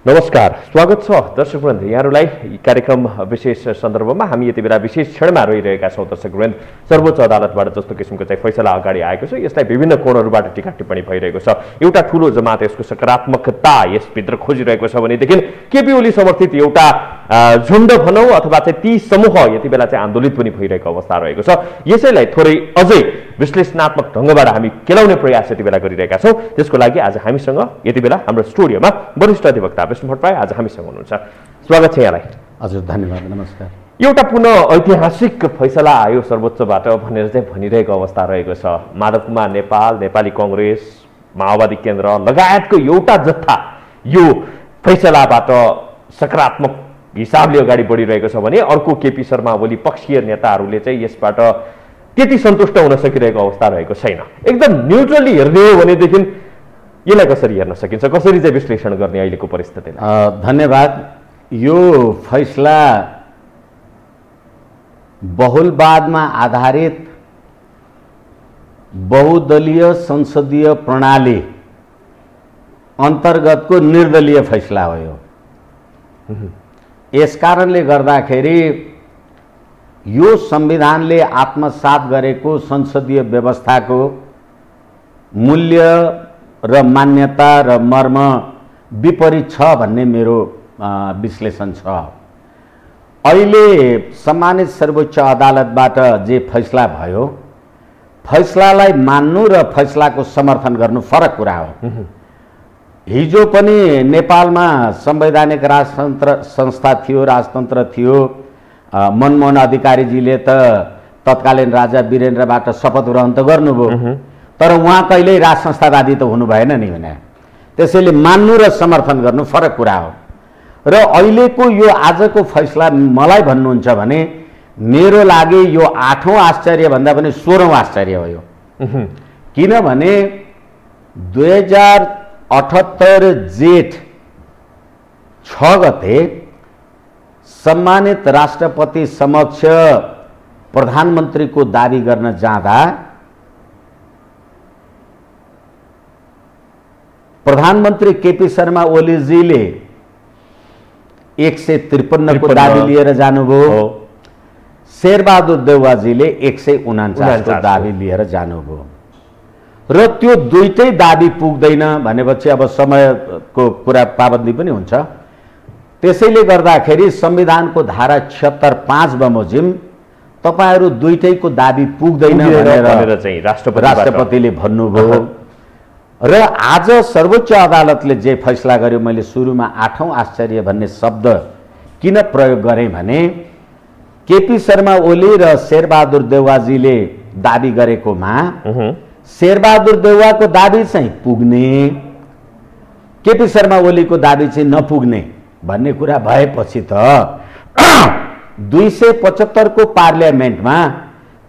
नमस्कार, स्वागत छ दर्शकवृन्द यहाँहरूलाई कार्यक्रम विशेष सन्दर्भमा। हामी यति बेला विशेष क्षणमा रहिरहेका छौँ दर्शकवृन्द। सर्वोच्च अदालतबाट जस्तो किसिमको चाहिँ फैसला अगाडि आएको छ, यसलाई विभिन्न कोणहरूबाट टीका टिप्पणी भइरहेको छ। एउटा ठूलो जमात यसको सकारात्मकता यसभित्र खोजिरहेको छ भनेदेखि केपी ओली समर्थित एउटा झुण्ड भनौँ अथवा चाहिँ ती समूह यति बेला चाहिँ आन्दोलित पनि भइरहेको अवस्था रहेको छ। यसैलाई थोरै अझै विश्लेषणात्मक ढङ्गबाट हामी केलाउने प्रयास यति बेला गरिरहेका छौँ। त्यसको लागि आज हामीसँग यति बेला हाम्रो स्टुडियोमा वरिष्ठ अधिवक्ता विष्णु भट्टराई आज हामीसँग हुनुहुन्छ। स्वागत छ यहाँलाई। हजुर, धन्यवाद, नमस्कार। एउटा पुनः ऐतिहासिक फैसला आयो सर्वोच्चबाट भनेर चाहिँ भनिरहेको अवस्था रहेको छ। माधव कुमार नेपाल, नेपाली कङ्ग्रेस, माओवादी केन्द्र लगायतको एउटा जत्था यो फैसलाबाट सकारात्मक हिसाबले अगाडि बढिरहेको छ भने अर्को केपी शर्मा ओली पक्षीय नेताहरूले चाहिँ यसबाट त्यति सन्तुष्ट हुन सकिरहेको अवस्था रहेको छैन। एकदम न्युट्रली हेर्ने हो भनेदेखि यसलाई कसरी हेर्न सकिन्छ, कसरी चाहिँ विश्लेषण गर्ने अहिलेको परिस्थितिलाई? धन्यवाद। यो फैसला बहुलवादमा आधारित बहुदलीय संसदीय प्रणाली अन्तर्गतको निर्दलीय फैसला हो। यो यस कारणले गर्दाखेरि यो संविधानले आत्मसात गरेको संसदीय व्यवस्थाको मूल्य र मान्यता र मर्म विपरीत छ भन्ने मेरो विश्लेषण छ। अहिले सम्मानित सर्वोच्च अदालतबाट जे फैसला भयो, फैसलालाई मान्नु र फैसलाको समर्थन गर्नु फरक कुरा हो। हिजो पनि नेपालमा संवैधानिक राजतन्त्र संस्था थियो, राजतन्त्र थियो। मनमोहन अधिकारीजीले त तत्कालीन राजा वीरेन्द्रबाट शपथ ग्रहण त गर्नुभयो, तर उहाँ कहिल्यै राज संस्थावादी त हुनु भएन नि भने। त्यसैले मान्नु र समर्थन गर्नु फरक कुरा हो। र अहिलेको यो आजको फैसला मलाई भन्नुहुन्छ भने मेरो लागि यो 8औं आश्चर्य भन्दा पनि 16औं आश्चर्य हो। यो किनभने 2078 जेठ 6 गते सम्मानित राष्ट्रपति समक्ष प्रधानमन्त्रीको दाबी गर्न जाँदा प्रधानमन्त्री केपी शर्मा ओलीजीले 153 को दाबी लिएर जानुभयो, शेरबहादुर देउवाजीले 149 को दाबी लिएर जानुभयो। र त्यो दुईटै दाबी पुग्दैन भनेपछि अब समयको कुरा पाबन्दी पनि हुन्छ। त्यसैले गर्दाखेरि संविधानको धारा 76(5) बमोजिम तपाईहरु दुईटैको दाबी पुग्दैन भनेर चाहिँ राष्ट्रपतिले भन्नुभयो। र आज सर्वोच्च अदालतले जे फैसला गर्यो, मैले सुरुमा 8औं आश्चर्य भन्ने शब्द किन प्रयोग गरेँ भने केपी शर्मा ओली र शेरबहादुर देउवाजीले दाबी गरेकोमा शेरबहादुर देउवाको दाबी चाहिँ पुग्ने, केपी शर्मा ओलीको दाबी चाहिँ नपुग्ने भन्ने कुरा भएपछि त 275 को पार्लियामेन्टमा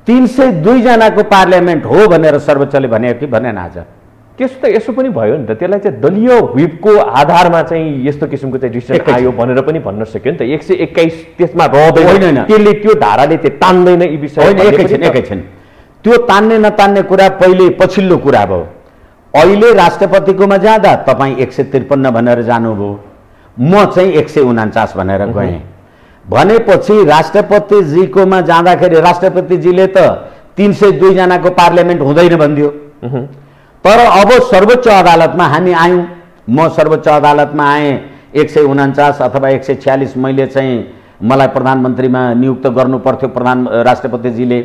302 जनाको पार्लियामेन्ट हो भनेर सर्वोच्चले भने कि भनेन? आज त्यसो त यसो पनि भयो नि त। त्यसलाई चाहिँ दलीय व्हिपको आधारमा चाहिँ यस्तो किसिमको चाहिँ डिसिजन आयो भनेर पनि भन्न सक्यो नि त। 121 त्यसमा रहँदैन, त्यसले त्यो धाराले चाहिँ तान्दैन यी विषय। एकैछिन त्यो तान्ने नतान्ने कुरा पहिले पछिल्लो कुरा भयो। अहिले राष्ट्रपतिकोमा जाँदा तपाईँ 153 भनेर जानुभयो, म चाहिँ 149 भनेर गएँ। भनेपछि राष्ट्रपतिजीकोमा जाँदाखेरि राष्ट्रपतिजीले त 302 जनाको पार्लियामेन्ट हुँदैन भनिदियो। तर अब सर्वोच्च अदालतमा हामी आयौँ, म सर्वोच्च अदालतमा आएँ। 149 अथवा 146 मैले चाहिँ मलाई प्रधानमन्त्रीमा नियुक्त गर्नु पर्थ्यो राष्ट्रपतिजीले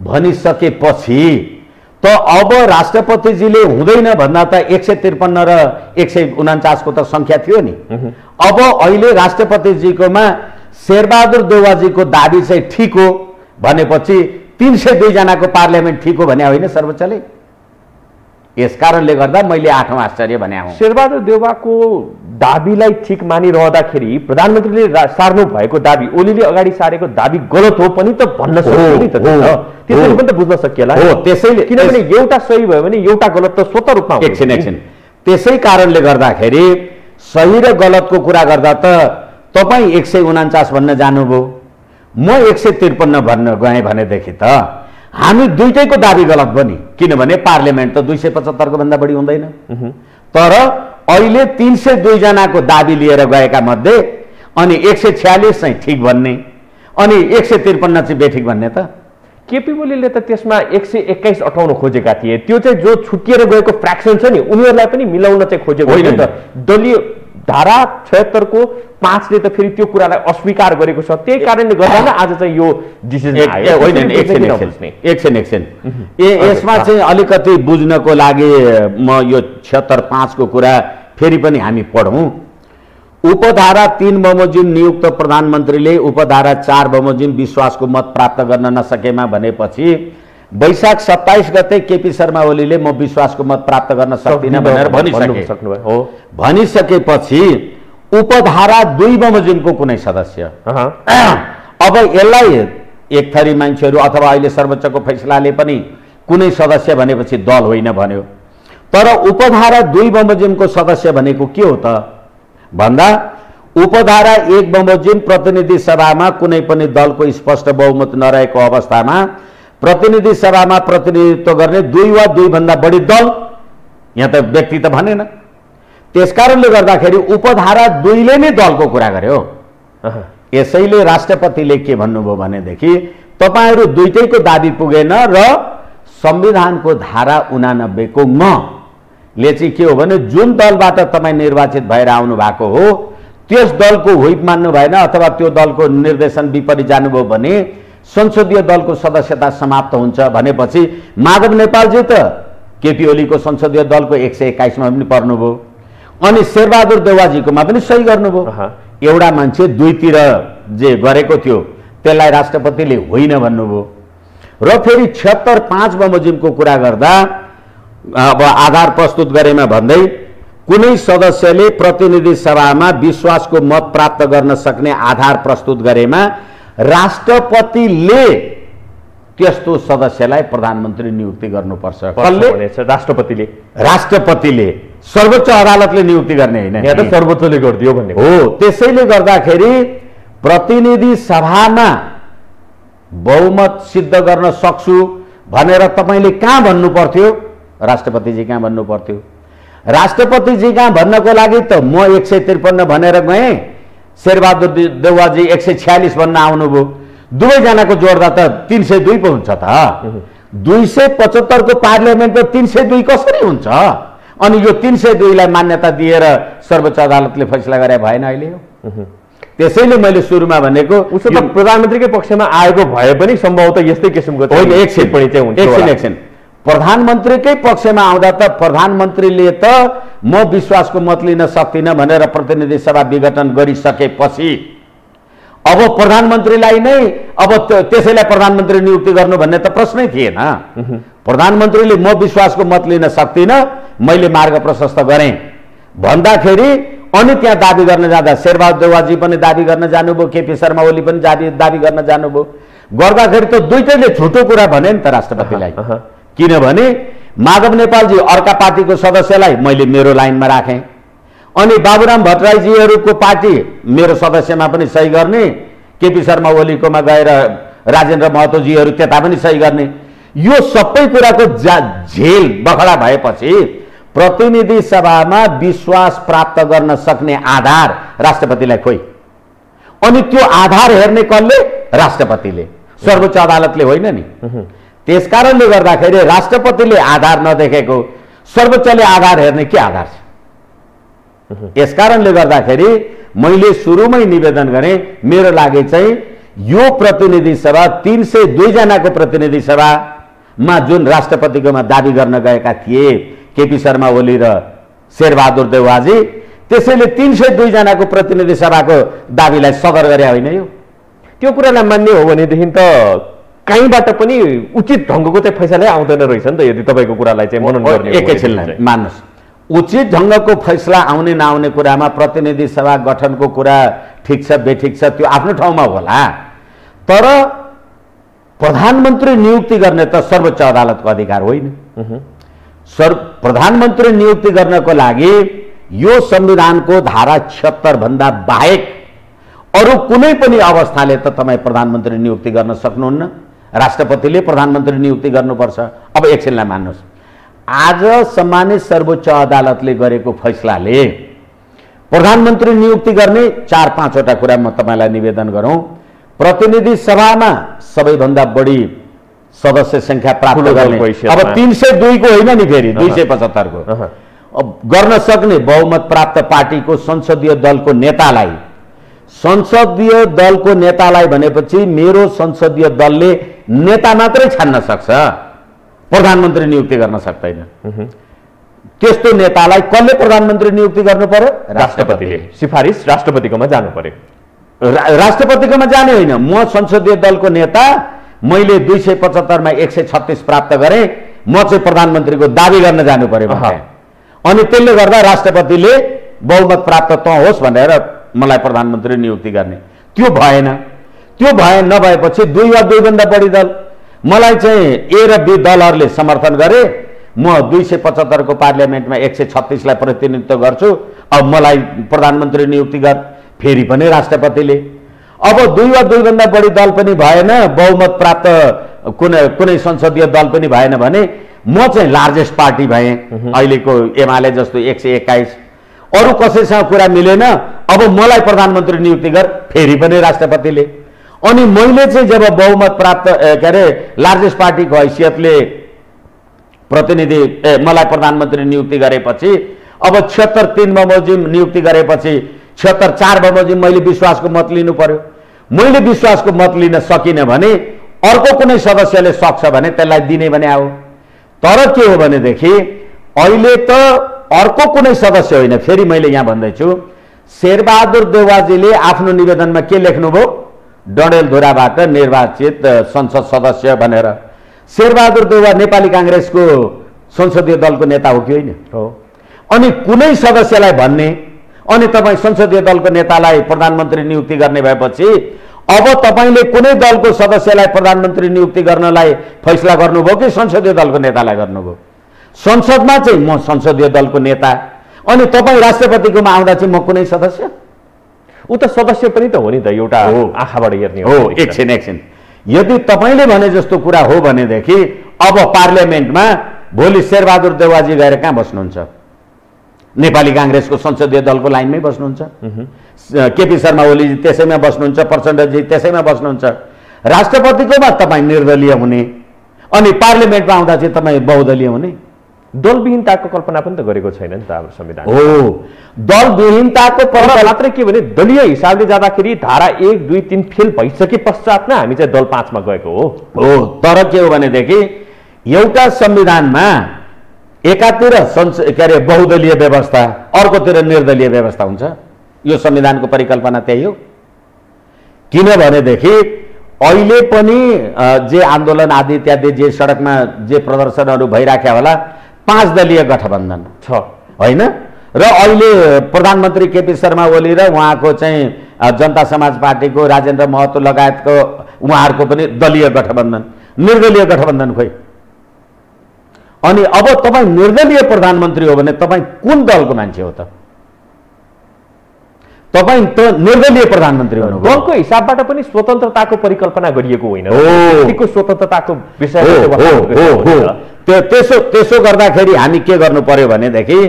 भनिसकेपछि त अब राष्ट्रपतिजीले हुँदैन भन्दा त 153 र 149 को त संख्या थियो नि। अब अहिले राष्ट्रपतिजीकोमा शेरबहादुर देउवाजीको दाबी चाहिँ ठिक हो भनेपछि 302 जनाको पार्लियामेन्ट ठिक हो भने होइन सर्वोच्चले? यस कारणले गर्दा मैले 8औं आश्चर्य भने हुँ। शेरबहादुर देउवाको दाबीलाई ठिक मानिरहँदाखेरि प्रधानमन्त्रीले सार्नु भएको दाबी, ओलीले अगाडि सारेको दाबी गलत हो पनि त भन्न सक्यो नि त। त्यसैले पनि त बुझ्न सकिएला हो। त्यसैले किनभने एउटा सही भयो भने एउटा गलत त स्वतः रूपमा हुन्छ। एकछिन त्यसै कारणले गर्दाखेरि सही र गलतको कुरा गर्दा त तपाईँ 149 भन्न जानुभयो, म 153 भन्न गएँ भनेदेखि त हामी दुईटैको दाबी गलत बनी। किनभने पार्लियामेन्ट त 275 को भन्दा बढी हुँदैन। तर अहिले 302 जनाको दाबी लिएर गएका मध्ये अनि 146 चाहिँ ठिक भन्ने अनि 153 चाहिँ बेठिक भन्ने त केपी ओलीले त त्यसमा 121 अटाउन खोजेका थिए। त्यो चाहिँ जो छुटिएर गएको फ्र्याक्सन छ नि उनीहरूलाई पनि मिलाउन चाहिँ खोजेको होइन त। दलीय धारा 76 को 5 ले त फेरि त्यो कुरालाई अस्वीकार गरेको छ। त्यही कारणले गर्दा नै आज चाहिँ यो डिसिजन आयो। होइन एकछिन यसमा चाहिँ अलिकति बुझ्नको लागि म यो 76/5 को कुरा फेरि पनि हामी पढौँ। उपधारा 3 बमोजिम नियुक्त प्रधानमन्त्रीले उपधारा 4 बमोजिम विश्वासको मत प्राप्त गर्न नसकेमा भनेपछि वैशाख 27 गते केपी शर्मा ओलीले म विश्वासको मत प्राप्त गर्न सक्दिनँ भनेर भनिसकेपछि उपधारा 2 बमोजिमको कुनै सदस्य अब यसलाई एक थरी मान्छेहरू अथवा अहिले सर्वोच्चको फैसलाले पनि कुनै सदस्य भनेपछि दल होइन भन्यो। तर उपधारा 2 बमोजिमको सदस्य भनेको के हो त भन्दा उपधारा 1 बमोजिम प्रतिनिधि सभामा कुनै पनि दलको स्पष्ट बहुमत नरहेको अवस्थामा प्रतिनिधि सभामा प्रतिनिधित्व गर्ने 2 वा 2 भन्दा बढी दल, यहाँ त व्यक्ति त भनेन, त्यसकारणले गर्दाखेरि उपधारा 2 ले नै दलको कुरा गर्यो। यसैले राष्ट्रपतिले के भन्नुभयो भनेदेखि तपाईहरु दुईटैको दाबी पुगेन र संविधानको धारा 89 को म ले चाहिँ के हो भने जुन दलबाट तपाई निर्वाचित भएर आउनु भएको हो त्यस दलको व्हिप मान्नु भएन अथवा त्यो दलको निर्देशन विपरीत जानुभयो भने संसदीय दलको सदस्यता समाप्त हुन्छ भनेपछि माधव नेपालजी त केपी ओलीको संसदीय दलको 121 मा पनि पर्नुभयो अनि शेरबहादुर देउवाजीकोमा पनि सही गर्नुभयो। एउटा मान्छे दुईतिर जे गरेको थियो त्यसलाई राष्ट्रपतिले होइन भन्नुभयो र फेरि 76/5 बमोजिमको कुरा गर्दा अब आधार प्रस्तुत गरेमा भन्दै कुनै सदस्यले प्रतिनिधि सभामा विश्वासको मत प्राप्त गर्न सक्ने आधार प्रस्तुत गरेमा राष्ट्रपतिले त्यस्तो सदस्यलाई प्रधानमन्त्री नियुक्ति गर्नुपर्छ। कसले? राष्ट्रपतिले सर्वोच्च अदालतले नियुक्ति गर्ने हैन, यहाँ त सर्वोच्चले गरिदियो भन्ने हो। त्यसैले गर्दाखेरि प्रतिनिधि सभामा बहुमत सिद्ध गर्न सक्छु भनेर तपाईले कहाँ भन्नु पर्थ्यो? राष्ट्रपतिजी कहाँ भन्नु पर्थ्यो? राष्ट्रपतिजी कहाँ भन्नको लागि त म 153 भनेर गए, शेरबहादुर देउवाजी 146 भन्न आउनुभयो, दुवै जनाको जोड्दा त 302 पो हुन्छ त। 275 को पार्लियामेन्टमा 302 कसरी हुन्छ? अनि यो 302 लाई मान्यता दिएर सर्वोच्च अदालतले फैसला गरे भएन अहिले हो। त्यसैले मैले सुरुमा भनेको उसो त प्रधानमन्त्रीकै पक्षमा आएको भए पनि सम्भवतः यस्तै किसिमको होइन। एकछिन प्रधानमन्त्रीकै पक्षमा आउँदा त प्रधानमन्त्रीले त म विश्वासको मत लिन सक्दिनँ भनेर प्रतिनिधि सभा विघटन गरिसकेपछि अब प्रधानमन्त्रीलाई नै अब त्यसैलाई प्रधानमन्त्री नियुक्ति गर्नु भन्ने त प्रश्नै थिएन। प्रधानमन्त्रीले म विश्वासको मत लिन सक्दिनँ, मैले मार्ग प्रशस्त गरेँ भन्दाखेरि अनि त्यहाँ दाबी गर्न जाँदा शेरबहादुर देउवाजी पनि दाबी गर्न जानुभयो, केपी शर्मा ओली पनि दाबी गर्न जानुभयो। गर्दाखेरि त दुईटैले झुटो कुरा भने नि त राष्ट्रपतिलाई। किनभने माधव नेपालजी अर्का पार्टीको सदस्यलाई मैले मेरो लाइनमा राखेँ अनि बाबुराम भट्टराईजीहरूको पार्टी मेरो सदस्यमा पनि सही गर्ने, केपी शर्मा ओलीकोमा गएर राजेन्द्र महतोजीहरू त्यता पनि सही गर्ने। यो सबै कुराको झेल बखडा भएपछि प्रतिनिधि सभामा विश्वास प्राप्त गर्न सक्ने आधार राष्ट्रपतिलाई खोइ, अनि त्यो आधार हेर्ने कसले? राष्ट्रपतिले, सर्वोच्च अदालतले होइन नि। त्यसकारणले गर्दाखेरि राष्ट्रपतिले आधार नदेखेको सर्वोच्चले आधार हेर्ने के आधार छ? यसकारणले गर्दाखेरि मैले सुरुमै निवेदन गरेँ, मेरो लागि चाहिँ यो प्रतिनिधि सभा 302 जनाको प्रतिनिधि सभामा जुन राष्ट्रपतिकोमा दाबी गर्न गएका थिए केपी शर्मा ओली र शेरबहादुर देउवाजी, त्यसैले 302 जनाको प्रतिनिधि सभाको दाबीलाई सदर गरे होइन। यो त्यो कुरालाई मान्ने हो भनेदेखि त कहीँबाट पनि उचित ढङ्गको चाहिँ फैसला आउँदैन रहेछ नि त। यदि तपाईँको कुरालाई चाहिँ मनन गर्ने एकैछिनलाई मान्नुहोस्, उचित ढङ्गको फैसला आउने नआउने कुरामा प्रतिनिधि सभा गठनको कुरा ठिक छ बेठिक छ त्यो आफ्नो ठाउँमा होला, तर प्रधानमन्त्री नियुक्ति गर्ने त सर्वोच्च अदालतको अधिकार होइन। प्रधानमन्त्री नियुक्ति गर्नको लागि यो संविधानको धारा 76 भन्दा बाहेक अरू कुनै पनि अवस्थाले त तपाईँ प्रधानमन्त्री नियुक्ति गर्न सक्नुहुन्न। राष्ट्रपतिले प्रधानमन्त्री नियुक्ति गर्नुपर्छ। अब एकछिनलाई मान्नुहोस्, आज सम्मानित सर्वोच्च अदालतले गरेको फैसलाले प्रधानमन्त्री नियुक्ति गर्ने 4-5 कुरा म तपाईलाई निवेदन गरौँ। प्रतिनिधि सभामा सबैभन्दा बढी सदस्य संख्या प्राप्त गर्ने, अब 302 को होइन नि, फेरि 275 को गर्न सक्ने बहुमत प्राप्त पार्टीको संसदीय दलको नेतालाई, संसदीय दलको नेतालाई भनेपछि मेरो संसदीय दलले नेता मात्रै छान्न सक्छ, प्रधानमन्त्री नियुक्ति गर्न सक्दैन। त्यस्तो नेतालाई कसले प्रधानमन्त्री नियुक्ति गर्नु पर्यो? राष्ट्रपतिले। सिफारिस राष्ट्रपतिकोमा जानु पर्यो। राष्ट्रपतिकोमा जाने होइन। म संसदीय दलको नेता, मैले 275 मा 136 प्राप्त गरेँ, म चाहिँ प्रधानमन्त्रीको दाबी गर्न जानु पर्यो भने, अनि त्यसले गर्दा राष्ट्रपतिले बहुमत प्राप्त त होस् भनेर मलाई प्रधानमन्त्री नियुक्ति गर्ने। त्यो भएन। त्यो नभएपछि 2 वा 2 भन्दा बढी दल, मलाई चाहिँ ए र बी दलहरूले समर्थन गरे, म 275 को पार्लियामेन्टमा 136 लाई प्रतिनिधित्व गर्छु, अब मलाई प्रधानमन्त्री नियुक्ति गर, फेरि पनि राष्ट्रपतिले। अब 2 वा 2 भन्दा बढी दल पनि भएन, बहुमत प्राप्त कुनै संसदीय दल पनि भएन भने म चाहिँ लार्जेस्ट पार्टी भएँ, अहिलेको एमाले जस्तो 121। अरू कसैसँग कुरा मिलेन, अब मलाई प्रधानमन्त्री नियुक्ति गर, फेरि पनि राष्ट्रपतिले। अनि मैले चाहिँ जब बहुमत प्राप्त के अरे लार्जेस्ट पार्टीको हैसियतले प्रतिनिधि मलाई प्रधानमन्त्री नियुक्ति गरेपछि, अब 76-3 बमोजिम नियुक्ति गरेपछि 76-4 बमोजिम मैले विश्वासको मत लिनु पर्यो। मैले विश्वासको मत लिन सकिनँ भने अर्को कुनै सदस्यले सक्छ भने त्यसलाई दिने भने आऊ। तर के हो भनेदेखि अहिले त अर्को कुनै सदस्य होइन, फेरि मैले यहाँ भन्दैछु, शेरबहादुर देउवाजीले आफ्नो निवेदनमा के लेख्नुभयो? डडेलधुराबाट निर्वाचित संसद सदस्य भनेर। शेरबहादुर देउवा नेपाली कांग्रेसको संसदीय दलको नेता हो कि होइन? हो। अनि कुनै सदस्यलाई भन्ने, अनि तपाईँ संसदीय दलको नेतालाई प्रधानमन्त्री नियुक्ति गर्ने भएपछि अब तपाईँले कुनै दलको सदस्यलाई प्रधानमन्त्री नियुक्ति गर्नलाई फैसला गर्नुभयो कि संसदीय दलको नेतालाई गर्नुभयो? संसदमा चाहिँ म संसदीय दलको नेता, अनि तपाईँ राष्ट्रपतिकोमा आउँदा चाहिँ म कुनै सदस्य? ऊ त सदस्य पनि त हो नि त, एउटा आँखाबाट हेर्ने हो। एकछिन, यदि तपाईँले भने जस्तो कुरा हो भनेदेखि अब पार्लियामेन्टमा भोलि शेरबहादुर देउवाजी गएर कहाँ बस्नुहुन्छ? नेपाली कांग्रेसको संसदीय दलको लाइनमै बस्नुहुन्छ। केपी शर्मा ओलीजी त्यसैमा बस्नुहुन्छ, प्रचण्डजी त्यसैमा बस्नुहुन्छ। राष्ट्रपतिकोमा तपाईँ निर्दलीय हुने, अनि पार्लियामेन्टमा आउँदा चाहिँ तपाईँ बहुदलीय हुने। दलविहीनताको कल्पना पनि त गरेको छैन नि त हाम्रो संविधान। हो, दलविहीनताको कल्पना मात्रै के भने दलीय हिसाबले जाँदाखेरि धारा 1, 2, 3 फेल भइसके पश्चात नै हामी चाहिँ दल 5 मा गएको हो। तर के हो भनेदेखि एउटा संविधानमा एकातिर के अरे बहुदलीय व्यवस्था, अर्कोतिर निर्दलीय व्यवस्था हुन्छ। यो संविधानको परिकल्पना त्यही हो। किनभनेदेखि अहिले पनि जे आन्दोलन आदि इत्यादि जे सडकमा जे प्रदर्शनहरू भइराख्या होला, 5 दलीय गठबन्धन छ होइन? र अहिले प्रधानमन्त्री केपी शर्मा ओली र उहाँको चाहिँ जनता समाज पार्टीको राजेन्द्र महतो लगायतको उहाँहरूको पनि दलीय गठबन्धन, निर्दलीय गठबन्धन खोइ। अनि अब तपाईँ निर्दलीय प्रधानमन्त्री हो भने तपाईँ कुन दलको मान्छे हो त? तपाईँ त निर्दलीय प्रधानमन्त्री हुनु। दलको हिसाबबाट पनि स्वतन्त्रताको परिकल्पना गरिएको होइन, व्यक्तिको स्वतन्त्रताको विषय। त्यसो गर्दाखेरि हामी के गर्नु पर्यो भनेदेखि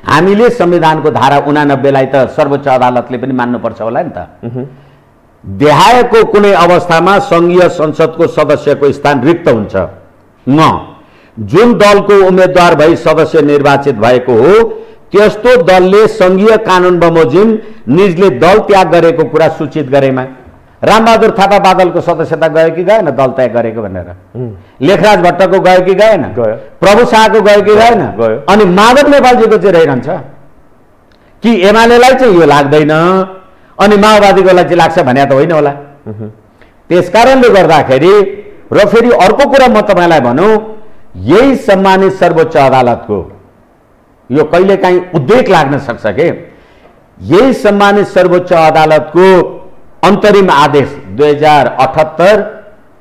हामीले संविधानको धारा 89 लाई त सर्वोच्च अदालतले पनि मान्नुपर्छ होला नि त। देहायको कुनै अवस्थामा संघीय संसदको सदस्यको स्थान रिक्त हुन्छ न, जुन दलको उम्मेदवार भई सदस्य निर्वाचित भएको हो त्यस्तो दलले संघीय कानून बमोजिम निजले दल त्याग गरेको कुरा सूचित गरेमा। रामबहादुर थापा बादलको सदस्यता गयो कि गएन दल त्याग गरेको भनेर? लेखराज भट्टको गयो कि गएन? गयो। प्रभु शाहको गयो कि गएन? गयो। अनि माधव नेपालजीको चाहिँ रहिरहन्छ कि एमालेलाई चाहिँ यो लाग्दैन अनि माओवादीकोलाई चाहिँ लाग्छ भने त होइन होला। त्यसकारणले गर्दाखेरि र फेरि अर्को कुरा म तपाईलाई भनौँ, यही सम्मानित सर्वोच्च अदालतको यो कहिलेकाहीँ उद्वेग लाग्न सक्छ के, यही सम्मानित सर्वोच्च अदालतको अन्तरिम आदेश 2078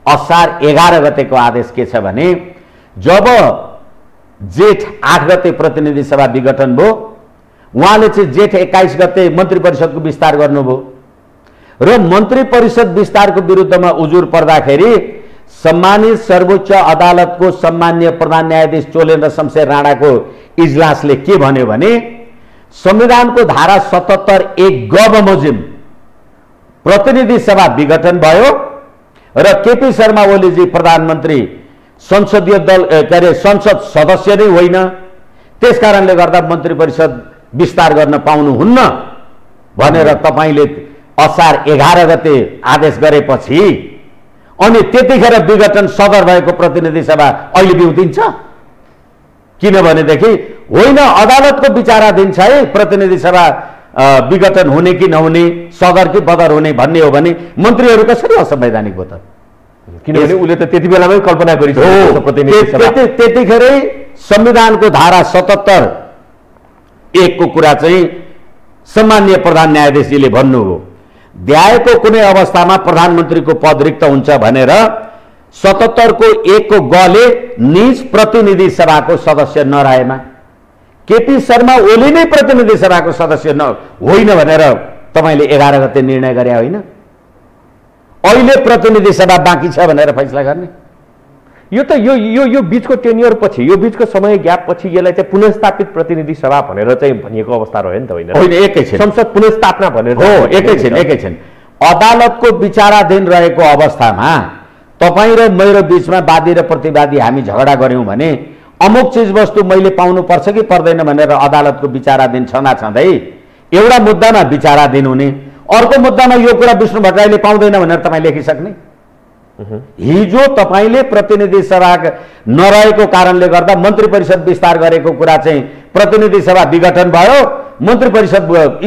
असार 11 गतेको आदेश के छ भने, जब जेठ 8 गते प्रतिनिधि सभा विघटन भयो, उहाँले चाहिँ जेठ 21 गते मन्त्री परिषदको विस्तार गर्नुभयो र मन्त्री परिषद विस्तारको विरुद्धमा उजुर पर्दाखेरि सम्मानित सर्वोच्च अदालतको सम्मान्य प्रधान न्यायाधीश चोलेन्द्र शमशेर राणाको इजलासले के भन्यो भने संविधानको धारा 77(1) ग बमोजिम प्रतिनिधि सभा विघटन भयो र केपी शर्मा ओलीजी प्रधानमन्त्री संसदीय दल के अरे संसद सदस्य नै होइन, त्यसकारणले गर्दा मन्त्री परिषद विस्तार गर्न पाउनुहुन्न भनेर तपाईले असार 11 गते आदेश गरेपछि अनि त्यतिखेर विघटन सदर भएको प्रतिनिधि सभा अहिले बिउतिन्छ। किनभनेदेखि होइन अदालतको विचाराधीन छ है प्रतिनिधि सभा विघटन हुने कि नहुने, सदर कि बदर हुने भन्ने हो भने मन्त्रीहरू कसरी असंवैधानिक भयो त? किनभने उले त त्यति बेलामै कल्पना गरिसकेको छ प्रतिनिधि सभा। त्यतिखेरै संविधानको धारा 77(1) को कुरा चाहिँ सम्मान्य प्रधान न्यायाधीशले भन्नुभयो। द्याएको कुनै अवस्थामा प्रधानमन्त्रीको पद रिक्त हुन्छ भनेर 77 को 1 को ग ले निज प्रतिनिधि सभाको सदस्य नरहेमा केपी शर्मा ओली नै प्रतिनिधि सभाको सदस्य होइन भनेर तपाईले 11 गते निर्णय गरे होइन? अहिले प्रतिनिधि सभा बाँकी छ भनेर फैसला गर्ने? यो त यो बीचको टेन्योर पछि, यो बीचको समय ग्याप पछि यसलाई चाहिँ पुनर्स्थापित प्रतिनिधि सभा भनेर चाहिँ भनिएको अवस्था रह्यो नि त? होइन, एकैछिन संसद पुनर्स्थापना भनेर हो। एकैछिन अदालतको विचाराधीन रहेको अवस्थामा तपाईँ र मेरो बीचमा वादी र प्रतिवादी हामी झगडा गर्यौं भने अमुक चीज वस्तु मैले पाउनु पर्छ कि पर्दैन भनेर अदालतको विचाराधीन छँदा छँदै एउटा मुद्दामा विचाराधीन हुने, अर्को मुद्दामा यो कुरा विष्णु भट्टराईले पाउँदैन भनेर तपाईँ लेखिसक्ने। हिजो तपाईले प्रतिनिधि सभा नरहेको कारणले गर्दा मन्त्री परिषद विस्तार गरेको कुरा चाहिँ प्रतिनिधि सभा विघटन भयो, मन्त्री परिषद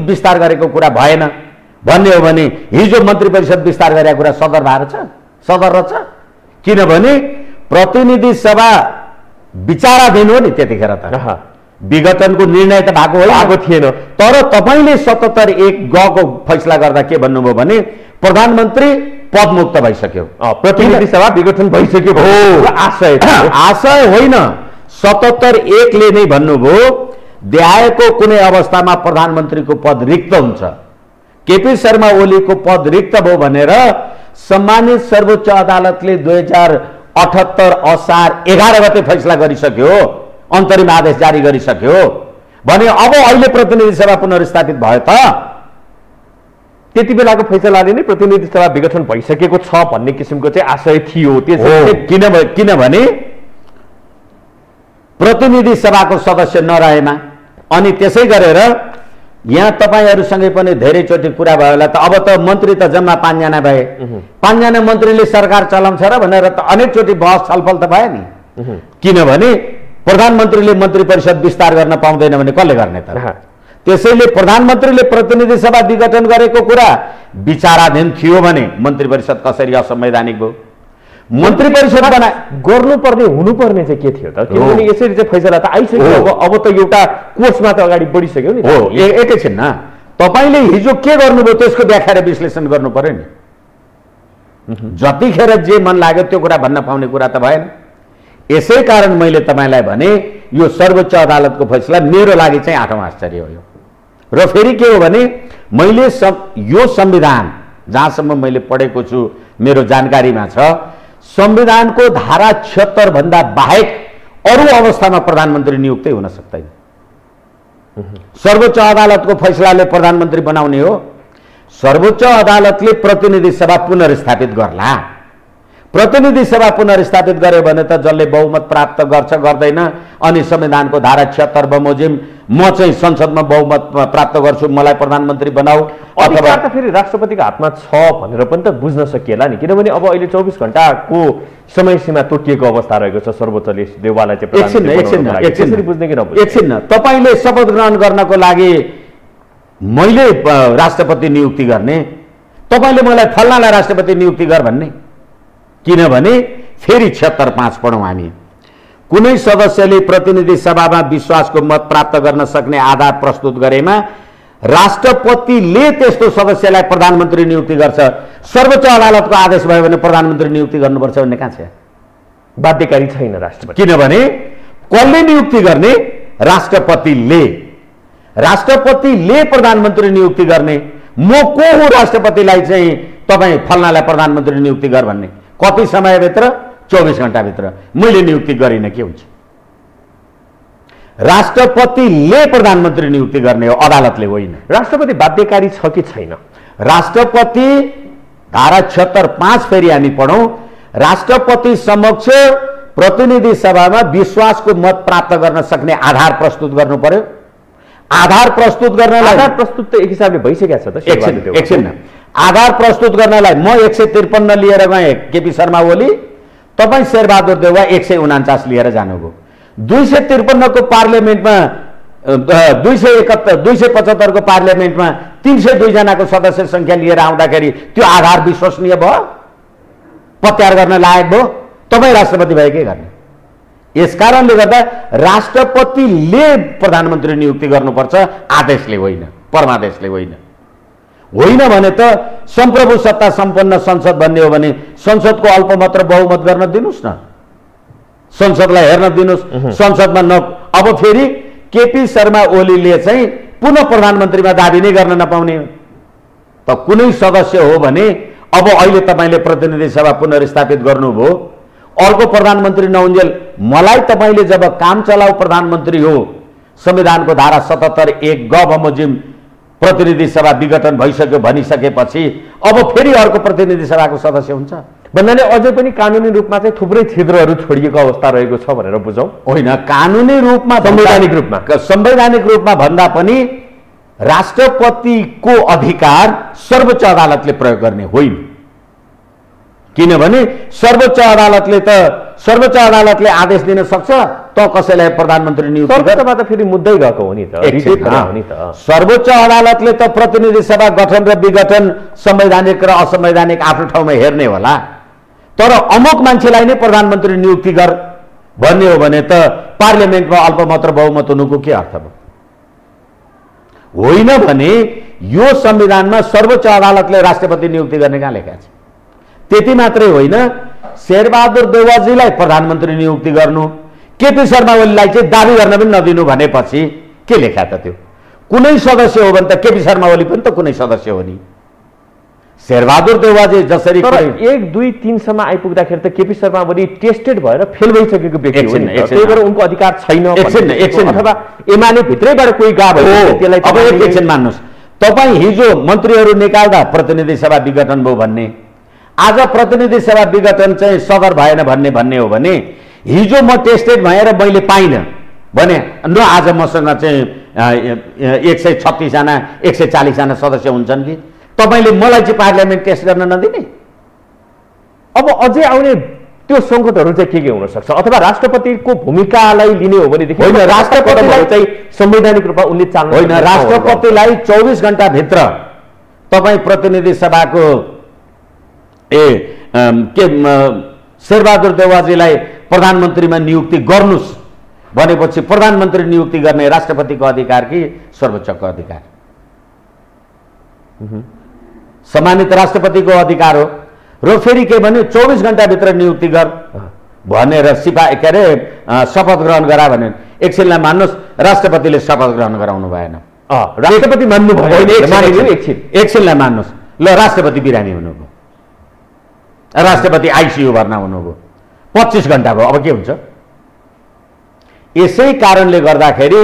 विस्तार गरेको कुरा भएन भन्ने हो भने हिजो मन्त्री परिषद विस्तार गरेको कुरा सदर भएर छ, सदर रहेछ। किनभने प्रतिनिधि सभा विचाराधीन हो नि त्यतिखेर त, विघटनको निर्णय त भएको थिएन। तर तपाईले 77(1) ग को फैसला गर्दा के भन्नुभयो भने प्रधानमन्त्री पदमुक्त भइसक्यो, प्रतिनिधि सभा विघटन भइसक्यो हो। आशय होइन, 77(1) ले नै भन्नुभयो द्याएको कुनै अवस्थामा प्रधानमन्त्रीको पद रिक्त हुन्छ। केपी शर्मा ओलीको पद रिक्त भयो भनेर सम्मानित सर्वोच्च अदालतले 2078 असार 11 गते फैसला गरिसक्यो, अन्तरिम आदेश जारी गरिसक्यो भने अब अहिले प्रतिनिधि सभा पुनर्स्थापित भयो त? त्यति बेलाको फैसलाले नै प्रतिनिधि सभा विघटन भइसकेको छ भन्ने किसिमको चाहिँ आशय थियो। किनभने प्रतिनिधि सभाको सदस्य नरहेमा अनि त्यसै गरेर यहाँ तपाईहरुसँगै पनि धेरैचोटि कुरा भयो होला त, अब त मन्त्री त जम्मा 5 जना भए, 5 जना मन्त्रीले सरकार चलाउँछ र भनेर त अनेकचोटि बहस छलफल त भयो नि। किनभने प्रधानमन्त्रीले मन्त्री परिषद विस्तार गर्न पाउँदैन भने कसले गर्ने त? त्यसैले प्रधानमन्त्रीले प्रतिनिधि सभा विघटन गरेको कुरा विचाराधीन थियो भने मन्त्री परिषद कसरी असंवैधानिक भयो? मन्त्री परिषद गर्नुपर्ने हुनुपर्ने चाहिँ के थियो त? किनभने यसरी चाहिँ फैसला त आइसक्यो, अब त एउटा कोर्समा त अगाडि बढिसक्यो नि। हो, एकैछिन न, तपाईले हिजो के गर्नुभयो त्यसको व्याख्या र विश्लेषण गर्नु पर्यो नि। जतिखेर जे मन लाग्यो त्यो कुरा भन्न पाउने कुरा त भएन। यसै कारण मैले तपाईलाई भने यो सर्वोच्च अदालतको फैसला मेरो लागि चाहिँ 8औं आश्चर्य हो। र फेरि के हो भने मैले यो संविधान जहाँसम्म मैले पढेको छु मेरो जानकारीमा छ, संविधानको धारा 76 भन्दा बाहेक अरू अवस्थामा प्रधानमन्त्री नियुक्ति हुन सक्दैन। सर्वोच्च अदालतको फैसलाले प्रधानमन्त्री बनाउने हो। सर्वोच्च अदालतले प्रतिनिधि सभा पुनर्स्थापित गर्ला। प्रतिनिधि सभा पुनर्स्थापित गर्यो भने त जसले बहुमत प्राप्त गर्छ गर्दैन अनि संविधानको धारा 76 बमोजिम म चाहिँ संसदमा बहुमत प्राप्त गर्छु, मलाई प्रधानमन्त्री बनाऊ, अथवा त फेरि राष्ट्रपतिको हातमा छ भनेर पनि त बुझ्न सकिएला नि। किनभने अब अहिले 24 घण्टाको समय सीमा तोकिएको अवस्था रहेको छ। सर्वोच्चले देउवालाई चाहिँ एकछिन बुझ्ने कि नबुझ्ने? एकछिन न, तपाईले शपथ ग्रहण गर्नको लागि मैले राष्ट्रपति नियुक्ति गर्ने, तपाईले मलाई फल्नालाई राष्ट्रपति नियुक्ति गर भन्ने? किनभने फेरि 76(5) पढौं हामी, कुनै सदस्यले प्रतिनिधि सभामा विश्वासको मत प्राप्त गर्न सक्ने आधार प्रस्तुत गरेमा राष्ट्रपतिले त्यस्तो सदस्यलाई प्रधानमन्त्री नियुक्ति गर्छ। सर्वोच्च अदालतको आदेश भयो भने प्रधानमन्त्री नियुक्ति गर्नुपर्छ भन्ने कहाँ छ? बाध्यकारी छैन राष्ट्रपति। किनभने कसले नियुक्ति गर्ने? राष्ट्रपतिले। राष्ट्रपतिले प्रधानमन्त्री नियुक्ति गर्ने। म को हुँ राष्ट्रपतिलाई चाहिँ तपाई फल्नालाई प्रधानमन्त्री नियुक्ति गर भन्ने? कति समयभित्र? 24 घण्टाभित्र। मैले नियुक्ति गरिनँ के हुन्छ? राष्ट्रपतिले प्रधानमन्त्री नियुक्ति गर्ने हो, अदालतले होइन। राष्ट्रपति बाध्यकारी छ कि छैन? राष्ट्रपति धारा 76(5) फेरि हामी पढौँ, राष्ट्रपति समक्ष प्रतिनिधि सभामा विश्वासको मत प्राप्त गर्न सक्ने आधार प्रस्तुत गर्नु पर्यो। आधार प्रस्तुत गर्नलाई आधार प्रस्तुत त एक हिसाबले भइसकेको छ त। एकछिन आधार प्रस्तुत गर्नलाई म 153 लिएर गएँ केपी शर्मा ओली, तपाईँ शेरबहादुर देउवा 149 लिएर जानुभयो। 253 को पार्लियामेन्टमा 275 को पार्लियामेन्टमा 302 जनाको सदस्य संख्या लिएर आउँदाखेरि त्यो आधार विश्वसनीय भयो? पत्यार गर्न लायक भयो? तपाईँ राष्ट्रपति भए के गर्ने? यसकारणले गर्दा राष्ट्रपतिले प्रधानमन्त्री नियुक्ति गर्नुपर्छ, आदेशले होइन, परमादेशले होइन। होइन भने त सम्प्रभु सत्ता सम्पन्न संसद भन्ने हो भने संसदको अल्पमत र बहुमत गर्न दिनुस् न, संसदलाई हेर्न दिनुस्। संसदमा न अब फेरि केपी शर्मा ओलीले चाहिँ पुनः प्रधानमन्त्रीमा दाबी नै गर्न नपाउने त कुनै सदस्य हो भने अब अहिले तपाईले प्रतिनिधि सभा पुनर्स्थापित गर्नुभयो, अर्को प्रधानमन्त्री नहुन्जेल मलाई तपाईले जब काम चलाउ प्रधानमन्त्री हो, संविधानको धारा 77(1) ग बमोजिम प्रतिनिधि सभा विघटन भइसक्यो भनिसकेपछि अब फेरि अर्को प्रतिनिधि सभाको सदस्य हुन्छ भन्नाले अझै पनि कानुनी रूपमा चाहिँ थुप्रै छिद्रहरू छोडिएको अवस्था रहेको छ भनेर बुझौँ। होइन, कानुनी रूपमा, संवैधानिक रूपमा भन्दा पनि राष्ट्रपतिको अधिकार सर्वोच्च अदालतले प्रयोग गर्ने होइन। किनभने सर्वोच्च अदालतले आदेश दिन सक्छ त कसैलाई प्रधानमन्त्री नियुक्ति गर्नमा त फेरि मुद्दै गएको हो नि त। सर्वोच्च अदालतले त प्रतिनिधि सभा गठन र विघटन संवैधानिक र असंवैधानिक आफ्नो ठाउँमा हेर्ने होला, तर अमुक मान्छेलाई नै प्रधानमन्त्री नियुक्ति गर भन्ने हो भने त पार्लियामेन्टमा अल्पमत र बहुमत हुनुको के अर्थ भयो? होइन भने यो संविधानमा सर्वोच्च अदालतले राष्ट्रपति नियुक्ति गर्ने कहाँ लेखेको छ? त्यति मात्रै होइन, शेरबहादुर देउवाजीलाई प्रधानमन्त्री नियुक्ति गर्नु, केपी शर्मा ओलीलाई चाहिँ दाबी गर्न पनि नदिनु भनेपछि के लेखा त? त्यो कुनै सदस्य हो भने त केपी शर्मा ओली पनि त कुनै सदस्य हो नि। शेरबहादुर देउवाजी जसरी 1, 2, 3 सम्म आइपुग्दाखेरि त केपी शर्मा ओली टेस्टेड भएर फेल भइसकेको व्यक्ति हो नि, त्यही भएर उनको अधिकार छैन अथवा एमाले भित्रैबाट कोही गा भयो त्यसलाई अब एकछिन मान्नुहोस्। तपाईँ हिजो मन्त्रीहरू निकाल्दा प्रतिनिधि सभा विघटन भयो भन्ने, आज प्रतिनिधि सभा विघटन चाहिँ सदर भएन भन्ने हो भने हिजो म टेस्टेड भएर मैले पाइनँ भने न आज मसँग चाहिँ 136 जना 140 जना सदस्य हुन्छन् कि तपाईले मलाई चाहिँ पार्लियामेन्ट टेस्ट गर्न नदिने? अब अझै आउने त्यो सङ्कटहरू चाहिँ के हुन सक्छ? अथवा राष्ट्रपतिको भूमिकालाई लिने हो भनेदेखि होइन, राष्ट्रपतिलाई चाहिँ संवैधानिक रूपमा उनले चाल्नु होइन, राष्ट्रपतिलाई 24 घण्टा भित्र तपाईँ प्रतिनिधि सभाको शेरबहादुर देउवाजीलाई प्रधानमन्त्रीमा नियुक्ति गर्नुस् भनेपछि प्रधानमन्त्री नियुक्ति गर्ने राष्ट्रपतिको अधिकार कि सर्वोच्चको अधिकार? सम्मानित राष्ट्रपतिको अधिकार हो। र फेरि के भन्यो, 24 घण्टाभित्र नियुक्ति गर भनेर के अरे शपथ ग्रहण गरा भने एकछिनलाई मान्नुहोस्, राष्ट्रपतिले शपथ ग्रहण गराउनु भएन। राष्ट्रपति मान्नु भयो, एकछिनलाई मान्नुहोस्। ल, राष्ट्रपति बिरामी हुनुभयो, राष्ट्रपति आइसियू भर्ना हुनुभयो, 25 घण्टा भयो, अब के हुन्छ? यसै कारणले गर्दाखेरि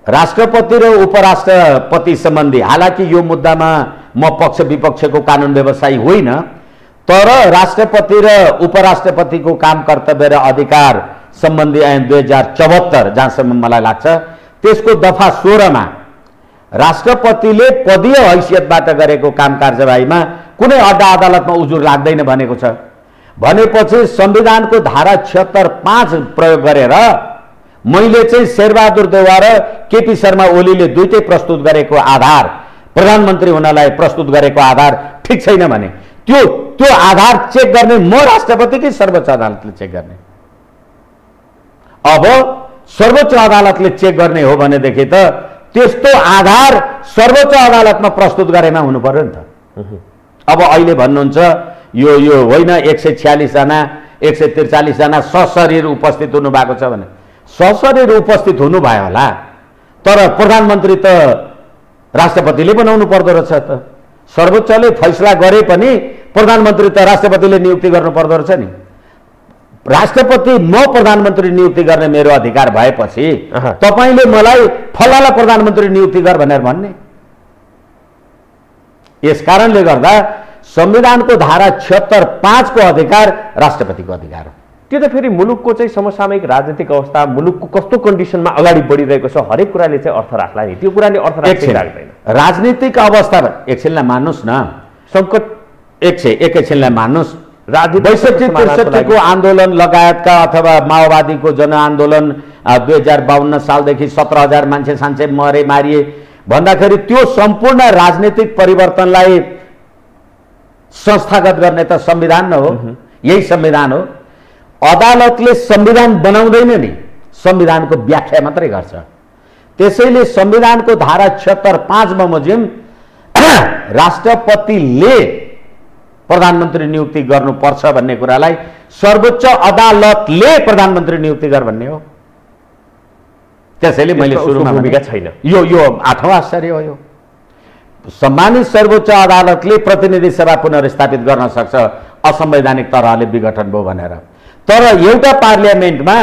राष्ट्रपति र उपराष्ट्रपति सम्बन्धी, हालाकि यो मुद्दामा म पक्ष विपक्षको कानुन व्यवसायी होइन, तर राष्ट्रपति र उपराष्ट्रपतिको काम कर्तव्य र अधिकार सम्बन्धी ऐन 2074 जहाँसम्म मलाई लाग्छ त्यसको दफा 16 मा राष्ट्रपतिले पदीय हैसियतबाट गरेको काम कारबाहीमा कुनै अड्डा अदालतमा उजुर लाग्दैन भनेको छ। भनेपछि संविधानको धारा 76(5) प्रयोग गरेर मैले चाहिँ शेरबहादुर देउवा र केपी शर्मा ओलीले दुईटै प्रस्तुत गरेको आधार, प्रधानमन्त्री हुनलाई प्रस्तुत गरेको आधार ठिक छैन भने त्यो आधार चेक गर्ने म राष्ट्रपति कि सर्वोच्च अदालतले चेक गर्ने? अब सर्वोच्च अदालतले चेक गर्ने हो भनेदेखि त त्यस्तो आधार सर्वोच्च अदालतमा प्रस्तुत गरेमा हुनु पर्यो नि त। अब अहिले भन्नुहुन्छ यो होइन 146 जना 143 जना सशरीर उपस्थित हुनु भएको छ भने सशरीर उपस्थित हुनु भयो होला, तर प्रधानमन्त्री त राष्ट्रपतिले बनाउनु पर्दो रहेछ त। सर्वोच्चले फैसला गरे पनि प्रधानमन्त्री त राष्ट्रपतिले नियुक्ति गर्नु पर्दो रहेछ नि। राष्ट्रपति म प्रधानमन्त्री नियुक्ति गर्ने मेरो अधिकार भएपछि तपाईले मलाई फलाला प्रधानमन्त्री नियुक्ति गर भनेर भन्ने। यस कारणले गर्दा संविधानको धारा 76(5) को अधिकार राष्ट्रपतिको अधिकार हो। त्यो त फेरि मुलुकको चाहिँ समसामयिक राजनीतिक अवस्था, मुलुकको कस्तो कन्डिसनमा अगाडि बढिरहेको छ, हरेक कुराले चाहिँ अर्थ राख्ला नि। त्यो कुराले अर्थ राख्दैन। राजनीतिक अवस्था एकछिनलाई मान्नुस् न, सङ्कट एकैछिनलाई मान्नुस्। 62-63 को आन्दोलन लगायतका अथवा माओवादीको जनआन्दोलन 2052 सालदेखि 17,000 मान्छे सान्छे मरे मारिए भन्दाखेरि त्यो सम्पूर्ण राजनीतिक परिवर्तनलाई संस्थागत गर्ने त संविधान न हो। यही संविधान हो। अदालतले संविधान बनाउँदैन नि, संविधानको व्याख्या मात्रै गर्छ। त्यसैले संविधानको धारा 76(5) बमोजिम राष्ट्रपतिले प्रधानमन्त्री नियुक्ति गर्नुपर्छ भन्ने कुरालाई सर्वोच्च अदालतले प्रधानमन्त्री नियुक्ति गर भन्ने हो। त्यसैले मैले सुरुमा भूमिका छैन। यो 8औं आश्चर्य हो। यो सम्मानित सर्वोच्च अदालतले प्रतिनिधि सभा पुनर्स्थापित गर्न सक्छ असंवैधानिक तरहले विघटन भयो भनेर। तर एउटा पार्लियामेन्टमा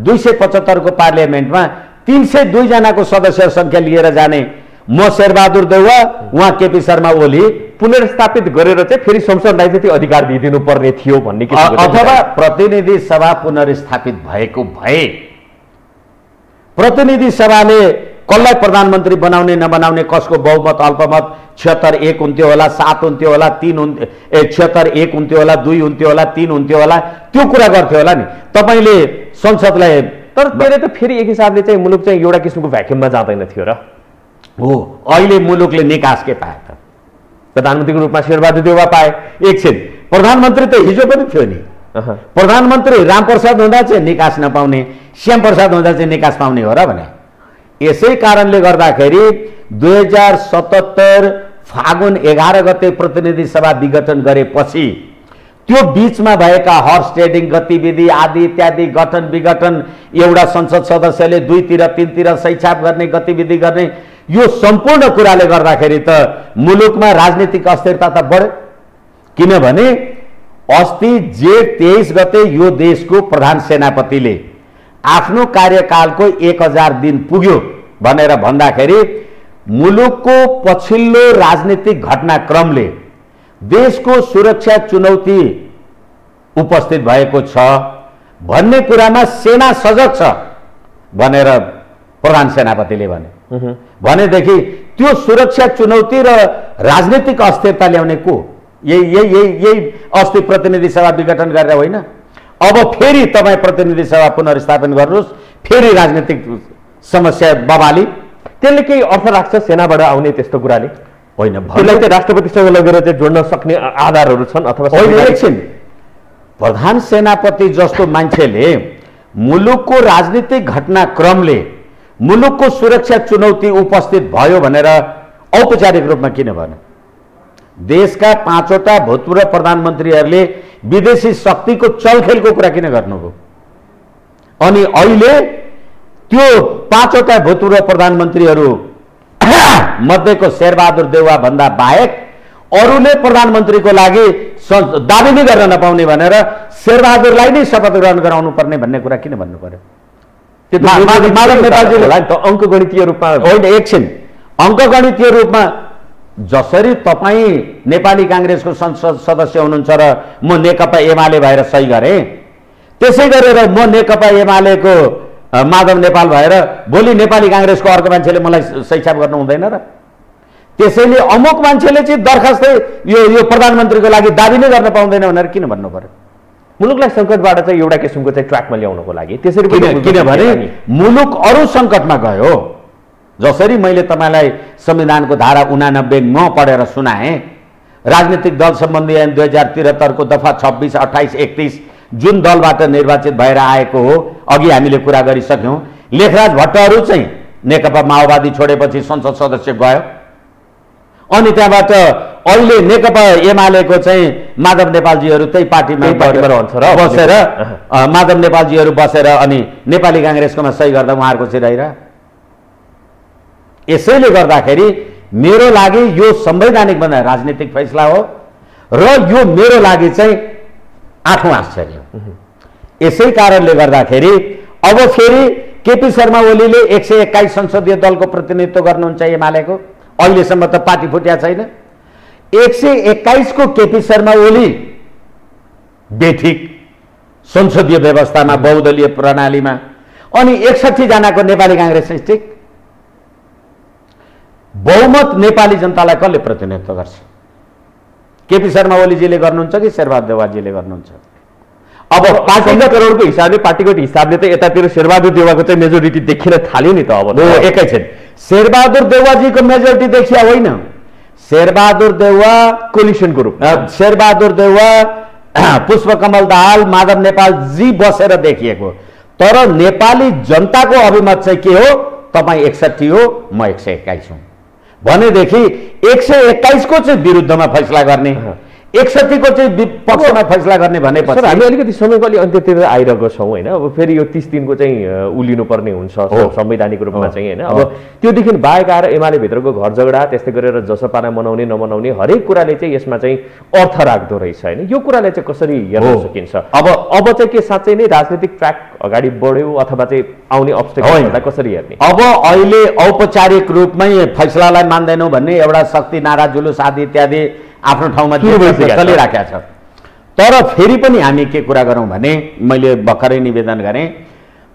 275 को पार्लियामेन्टमा 302 जनाको सदस्य संख्या लिएर जाने म शेरबहादुर देउवा, उहाँ केपी शर्मा ओली पुनर्स्थापित गरेर चाहिँ फेरि संसदलाई चाहिँ अधिकार दिइदिनु पर्ने थियो भन्ने अथवा प्रतिनिधि सभा पुनर्स्थापित भएको भए प्रतिनिधि सभाले कसलाई प्रधानमन्त्री बनाउने नबनाउने, कसको बहुमत अल्पमत 76-1 हुन्थ्यो होला, 7 हुन्थ्यो होला, 76-1 हुन्थ्यो होला, 2 हुन्थ्यो होला, 3 हुन्थ्यो होला, त्यो कुरा गर्थ्यो होला नि। तपाईले संसदलाई तर त्यसले त फेरि एक हिसाबले चाहिँ मुलुक चाहिँ एउटा किसिमको भ्याक्युममा जाँदैन थियो र हो। अहिले मुलुकले निकास के पाए त? प्रधानमन्त्रीको रूपमा शेरबहादुर देउवा पाए। एकछिन, प्रधानमन्त्री त हिजो पनि थियो नि। प्रधानमन्त्री रामप्रसाद हुँदा चाहिँ निकास नपाउने, श्याम प्रसाद हुँदा चाहिँ निकास पाउने हो र भने। यसै कारणले गर्दाखेरि 2077 फागुन 11 गते प्रतिनिधि सभा विघटन गरेपछि त्यो बीचमा भएका हर्स ट्रेडिङ गतिविधि आदि इत्यादि गठन विघटन, एउटा संसद सदस्यले 2 तिर 3 तिर सैछाप गर्ने गतिविधि गर्ने, यो सम्पूर्ण कुराले गर्दाखेरि त मुलुकमा राजनीतिक अस्थिरता त बढ्यो। किनभने अस्ति जेठ 23 गते यो देशको प्रधान सेनापतिले आफ्नो कार्यकालको 1000 दिन पुग्यो भनेर भन्दाखेरि मुलुकको पछिल्लो राजनीतिक घटनाक्रमले देशको सुरक्षा चुनौती उपस्थित भएको छ भन्ने कुरामा सेना सजग छ भनेर प्रधान सेनापतिले भनेदेखि त्यो सुरक्षा चुनौती र राजनीतिक अस्थिरता ल्याउने को? यही अस्ति प्रतिनिधि सभा विघटन गरेर होइन। अब फेरि तपाईँ प्रतिनिधि सभा पुनर्स्थापन गर्नुहोस्, फेरि राजनीतिक समस्या बबाली। त्यसले केही अर्थ राख्छ सेनाबाट आउने त्यस्तो कुराले? होइन, त्यसलाई चाहिँ राष्ट्रपतिसँग लगेर चाहिँ जोड्न सक्ने आधारहरू छन् अथवा एकछिन, प्रधान सेनापति जस्तो मान्छेले मुलुकको राजनीतिक घटनाक्रमले मुलुकको सुरक्षा चुनौती उपस्थित भयो भनेर औपचारिक रूपमा किन भने? देशका 5 वटा भूतपूर्व प्रधानमन्त्रीहरूले विदेशी शक्तिको चलखेलको कुरा किन गर्नुभयो? अनि अहिले त्यो 5 वटा भूतपूर्व प्रधानमन्त्रीहरू मध्येको शेरबहादुर देउवा भन्दा बाहेक अरूले प्रधानमन्त्रीको लागि दाबी नै गर्न नपाउने भनेर शेरबहादुरलाई नै शपथ ग्रहण गराउनु पर्ने भन्ने कुरा किन भन्नु पर्यो? माधव नेपालजीले अङ्कगणितीय रूपमा होइन, एकछिन, अङ्कगणितीय रूपमा जसरी तपाईँ नेपाली काङ्ग्रेसको संसद सदस्य हुनुहुन्छ र म नेकपा एमाले भएर सही गरेँ, त्यसै गरेर म नेकपा एमालेको माधव नेपाल भएर भोलि नेपाली काङ्ग्रेसको अर्को मान्छेले मलाई सैछाप गर्नु हुँदैन र? त्यसैले अमुक मान्छेले चाहिँ दरखास्तै यो प्रधानमन्त्रीको लागि दाबी नै गर्न पाउँदैन भनेर किन भन्नु पर्यो? मुलुकलाई सङ्कटबाट चाहिँ एउटा किसिमको चाहिँ ट्र्याकमा ल्याउनको लागि। त्यसरी किनभने मुलुक अरू सङ्कटमा गयो। जसरी मैले तपाईँलाई संविधानको धारा 89 म पढेर सुनाएँ, राजनीतिक दल सम्बन्धी ऐन 2073 को दफा 26, 28, 31 जुन दलबाट निर्वाचित भएर आएको हो, अघि हामीले कुरा गरिसक्यौँ। लेखराज भट्टहरू चाहिँ नेकपा माओवादी छोडेपछि संसद सदस्य गयो, अनि त्यहाँबाट अहिले नेकपा एमालेको चाहिँ माधव नेपालजीहरू त्यही पार्टीमा बसेर माधव नेपालजीहरू बसेर अनि नेपाली काङ्ग्रेसकोमा सही गर्दा उहाँहरूको चिराइरा। यसैले गर्दाखेरि मेरो लागि यो संवैधानिक भन्दा राजनीतिक फैसला हो र यो मेरो लागि चाहिँ 8औं आश्चर्य हो। यसै कारणले गर्दाखेरि अब फेरि केपी शर्मा ओलीले 121 संसदीय दलको प्रतिनिधित्व गर्नुहुन्छ एमालेको। अहिलेसम्म त पार्टी फुट्या छैन। 121 को केपी शर्मा ओली बेठिक संसदीय व्यवस्थामा बहुदलीय प्रणालीमा, अनि 61 जनाको नेपाली कांग्रेस ठिक। बहुमत नेपाली जनतालाई कसले प्रतिनिधित्व गर्छ? केपी शर्मा ओलीजीले गर्नुहुन्छ कि शेरबहादुर देउवाजीले गर्नुहुन्छ? अब पार्टीगत करोडको हिसाबले पार्टीगत हिसाबले त यतातिर शेरबहादुर देउवाको चाहिँ मेजोरिटी देखिन थाल्यो नि त। अब एकैछिन, शेरबहादुर देउवाजीको मेजोरिटी देखिया होइन, शेरबहादुर देउवा कोलिसनको रूपमा शेरबहादुर देउवा, पुष्पकमल दाहाल, माधव नेपाल जी बसेर देखिएको। तर नेपाली जनताको अभिमत चाहिँ के हो? तपाईँ 61 हो, म 121 हुँ भनेदेखि 121 को चाहिँ विरुद्धमा फैसला गर्ने, 61 को चाहिँ पक्षमा फैसला गर्ने भनेपछि हामी अलिकति समयको अलि अन्त्यतिर आइरहेको छौँ होइन। अब फेरि यो 30 दिनको चाहिँ उलिनुपर्ने हुन्छ संवैधानिक रूपमा चाहिँ होइन। अब त्योदेखि बाहेक आएर एमाले भित्रको घर झगडा, त्यस्तै गरेर जसपाना मनाउने नमनाउने हरेक कुराले चाहिँ यसमा चाहिँ अर्थ राख्दो रहेछ होइन। यो कुरालाई चाहिँ कसरी हेर्न सकिन्छ? अब चाहिँ के साँच्चै नै राजनीतिक ट्र्याक अगाडि बढ्यो अथवा चाहिँ आउने अब्स्टेकललाई कसरी हेर्ने? अब अहिले औपचारिक रूपमै फैसलालाई मान्दैनौँ भन्ने एउटा शक्ति नारा जुलुस आदि इत्यादि आफ्नो ठाउँमा चलिराखेका छ। तर फेरि पनि हामी के कुरा गरौँ भने, मैले भर्खरै निवेदन गरेँ,